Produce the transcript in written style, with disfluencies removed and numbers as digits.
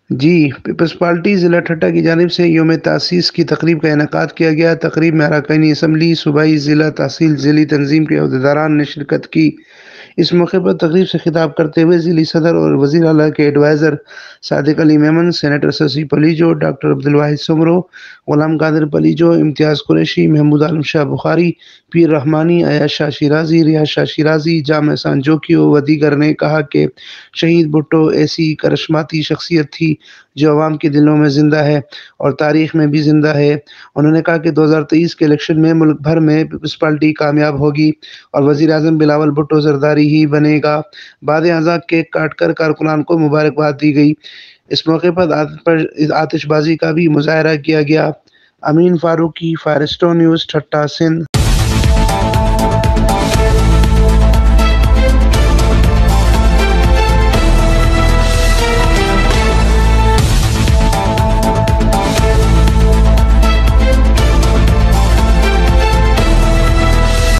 جی، Peoples party ضلع ٹھٹھہ کی جانب سے یوم تاسیس کی تقریب کا انعقاد کیا گیا۔ تقریب میں اراکین اسمبلی، صوبائی، ضلع، تحصیل، ذیلی تنظیم کے عہدیداران نے شرکت کی۔ اس موقع پر تقریب سے خطاب کرتے ہوئے ضلعی صدر اور وزیر اعلیٰ کے ایڈوائزر صادق علی میمن، سینیٹر ششی پلیجو، ڈاکٹر عبدالواحد سمرو، غلام قادر پلیجو، امتیاز قریشی، محمود عالم شاہ بخاری، پیر رحمانی، ایاز شاہ شیرازی، ریاض شاہ شیرازی، جامع احسان جوکیو و دیگر نے کہا کہ شہید بھٹو ایسی کرشماتی شخصیت تھی جو عوام کے دلوں میں زندہ ہے اور تاریخ میں بھی زندہ ہے۔ انہوں نے کہا کہ 2023 کے الیکشن میں ملک بھر میں پیپلز پارٹی کامیاب ہوگی اور وزیر اعظم بلاول بھٹو زرداری ہی بنے گا۔ بعد ازاں کیک کاٹ کر کارکنان کو مبارکباد دی گئی۔ اس موقع پر آتش بازی کا بھی مظاہرہ کیا گیا۔ امین فاروقی، فارسٹو نیوز، ٹھٹھہ، سندھ۔